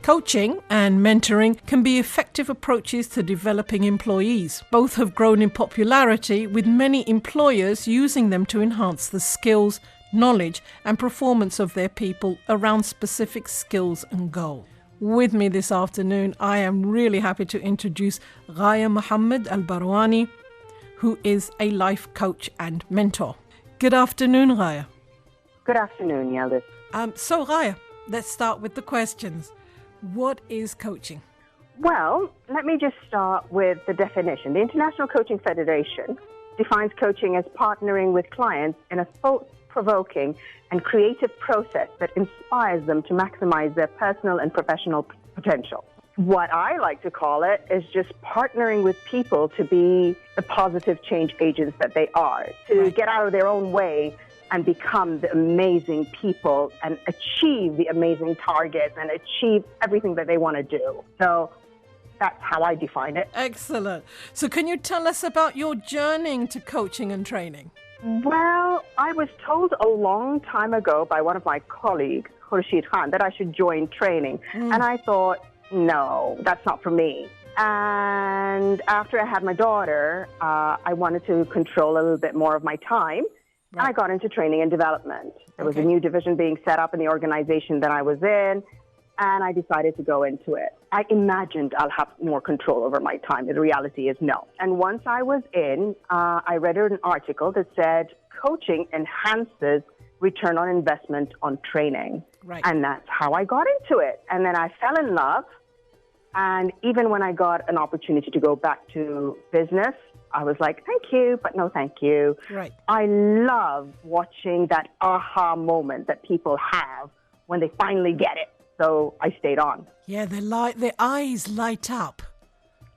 Coaching and mentoring can be effective approaches to developing employees. Both have grown in popularity, with many employers using them to enhance the skills, knowledge and performance of their people around specific skills and goals. With me this afternoon, I am really happy to introduce Ghaya Mohammed Al-Barwani, who is a life coach and mentor. Good afternoon, Ghaya. Good afternoon, Yelduz. So Ghaya, let's start with the questions. What is coaching? Well, let me just start with the definition. The International Coaching Federation defines coaching as partnering with clients in a thought-provoking and creative process that inspires them to maximize their personal and professional potential. What I like to call it is just partnering with people to be the positive change agents that they are, to get out of their own way and become the amazing people and achieve the amazing targets and achieve everything that they want to do. So that's how I define it. Excellent. So can you tell us about your journey into coaching and training? Well, I was told a long time ago by one of my colleagues, Khurshid Khan, that I should join training. And I thought, no, that's not for me. And after I had my daughter, I wanted to control a little bit more of my time. Right. I got into training and development. There was a new division being set up in the organization that I was in, and I decided to go into it. I imagined I'll have more control over my time. The reality is no. And once I was in, I read an article that said coaching enhances return on investment on training. Right. And that's how I got into it. And then I fell in love. And even when I got an opportunity to go back to business, I was like, thank you, but no thank you. Right. I love watching that aha moment that people have when they finally get it. So I stayed on. Yeah, their eyes light up.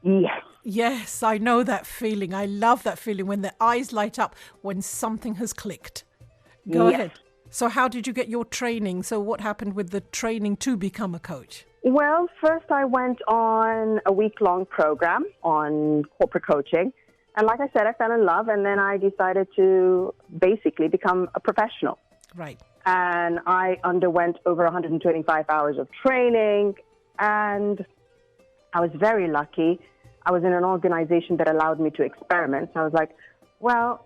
Yes. Yes, I know that feeling. I love that feeling when the eyes light up when something has clicked. Go ahead. So how did you get your training? So what happened with the training to become a coach? Well, first I went on a week-long program on corporate coaching. And like I said, I fell in love, and then I decided to basically become a professional. Right. And I underwent over 125 hours of training, and I was very lucky. I was in an organization that allowed me to experiment. So I was like, well,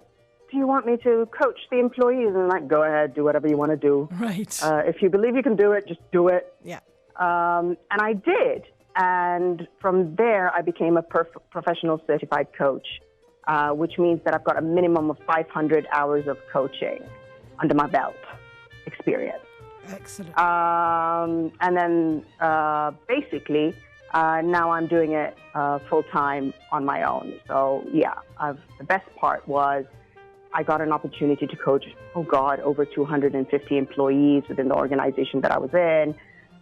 do you want me to coach the employees? And I'm like, go ahead, do whatever you want to do. Right. If you believe you can do it, just do it. Yeah. And I did. And from there, I became a professional certified coach, which means that I've got a minimum of 500 hours of coaching under my belt experience. Excellent. And then basically, now I'm doing it full-time on my own. So, yeah, the best part was I got an opportunity to coach, over 250 employees within the organization that I was in.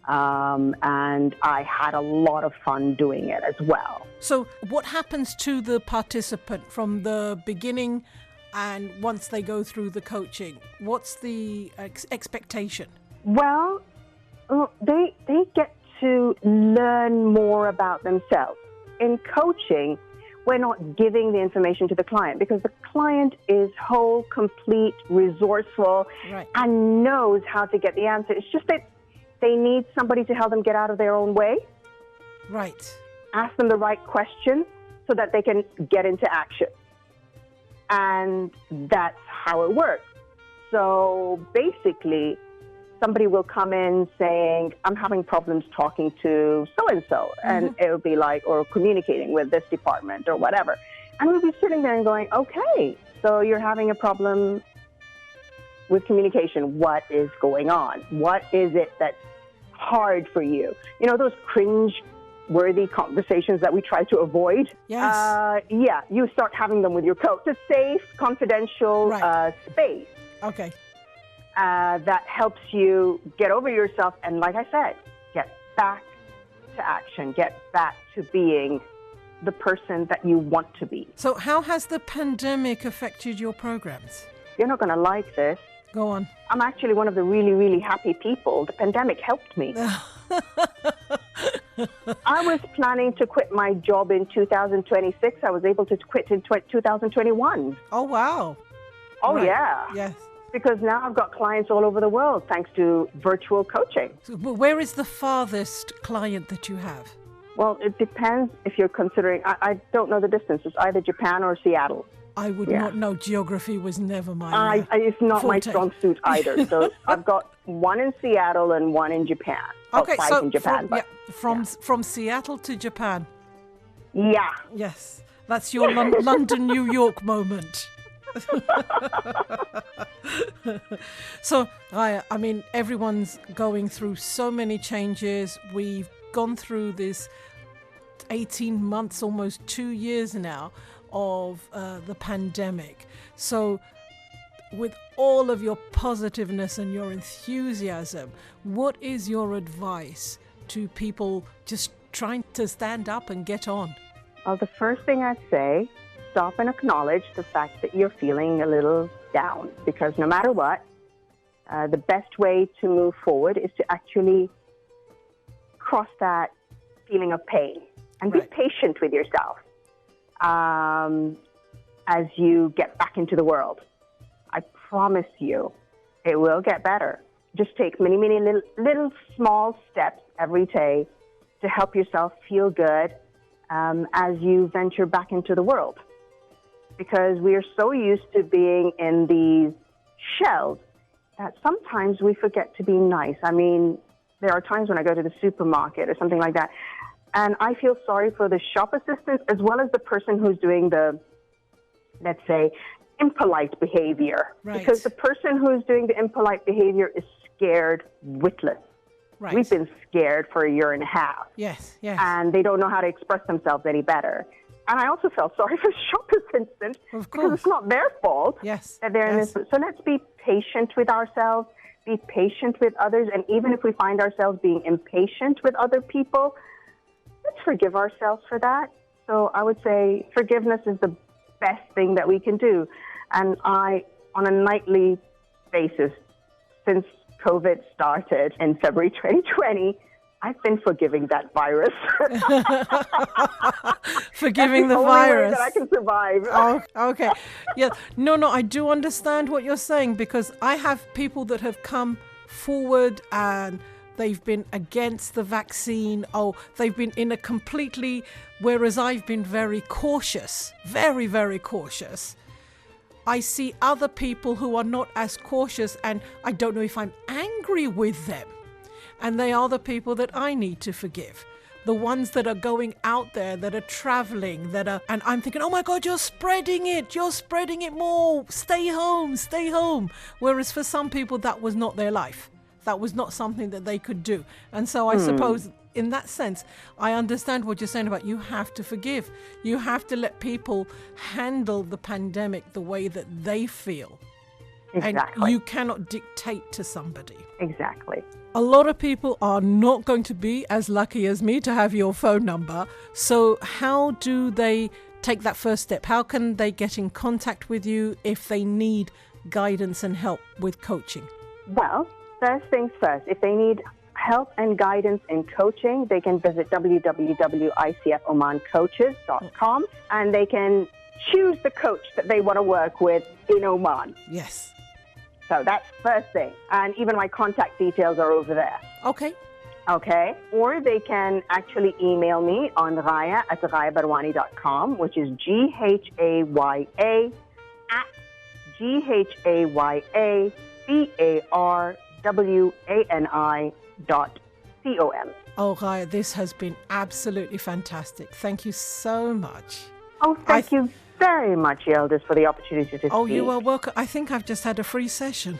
And I had a lot of fun doing it as well. So what happens to the participant from the beginning and once they go through the coaching? What's the expectation? Well, they get to learn more about themselves. In coaching, we're not giving the information to the client because the client is whole, complete, resourceful, and knows how to get the answer. It's just that they need somebody to help them get out of their own way. Right. Ask them the right questions so that they can get into action. And that's how it works. So basically, somebody will come in saying, I'm having problems talking to so-and-so. And it will be like, or communicating with this department or whatever. And we'll be sitting there and going, okay, so you're having a problem with communication. What is going on? What is it that's hard for you? You know, those cringe-worthy conversations that we try to avoid? Yes. You start having them with your coach. It's a safe, confidential space. Okay. That helps you get over yourself and, like I said, get back to action, get back to being the person that you want to be. So how has the pandemic affected your programs? You're not going to like this. Go on. I'm actually one of the really, really happy people. The pandemic helped me. I was planning to quit my job in 2026. I was able to quit in 2021. Oh, wow. Oh, yeah. Yes. because now I've got clients all over the world thanks to virtual coaching. So, where is the farthest client that you have? Well, it depends if you're considering, I don't know the distance. It's either Japan or Seattle. I would not know. Geography was never my it's not forte. my strong suit either. So I've got one in Seattle and one in Japan. Okay, so in Japan, from Seattle to Japan. Yeah. Yes, that's your London, New York moment. So, I mean, everyone's going through so many changes. We've gone through this 18 months, almost 2 years now, of the pandemic. So with all of your positiveness and your enthusiasm, what is your advice to people just trying to stand up and get on? Well, the first thing I'd say, stop and acknowledge the fact that you're feeling a little down, because no matter what, the best way to move forward is to actually cross that feeling of pain and be patient with yourself as you get back into the world. I promise you, it will get better. Just take many, many little small steps every day to help yourself feel good as you venture back into the world. Because we are so used to being in these shells that sometimes we forget to be nice. I mean, there are times when I go to the supermarket or something like that, and I feel sorry for the shop assistant as well as the person who's doing the, let's say, impolite behavior. Right. Because the person who's doing the impolite behavior is scared witless. Right. We've been scared for a year and a half. Yes. And they don't know how to express themselves any better. And I also felt sorry for the shop assistant because it's not their fault that they're in this. So let's be patient with ourselves, be patient with others, and even if we find ourselves being impatient with other people, let's forgive ourselves for that. So I would say forgiveness is the best thing that we can do. And I, on a nightly basis, since COVID started in February 2020, I've been forgiving that virus. Forgiving the only virus. Way that I can survive. Oh, okay. Yeah. No, I do understand what you're saying, because I have people that have come forward and they've been against the vaccine. Oh, they've been in a completely, whereas I've been very cautious, very, very cautious. I see other people who are not as cautious, and I don't know if I'm angry with them. And they are the people that I need to forgive. The ones that are going out there, that are traveling, and I'm thinking, oh my God, you're spreading it more. Stay home. Whereas for some people, that was not their life. That was not something that they could do. And so I suppose in that sense, I understand what you're saying about you have to forgive. You have to let people handle the pandemic the way that they feel. Exactly. And you cannot dictate to somebody. Exactly. A lot of people are not going to be as lucky as me to have your phone number. So how do they take that first step? How can they get in contact with you if they need guidance and help with coaching? Well, first things first, if they need help and guidance in coaching, they can visit www.icfomancoaches.com and they can choose the coach that they want to work with in Oman. Yes. So that's first thing. And even my contact details are over there. Okay. Or they can actually email me on ghaya@ghayabarwani.com, which is GHAYA@GHAYABARWANI.com. Oh, Ghaya, this has been absolutely fantastic. Thank you so much. Oh, thank you very much, Yelduz, for the opportunity to speak. Oh, you are welcome. I think I've just had a free session.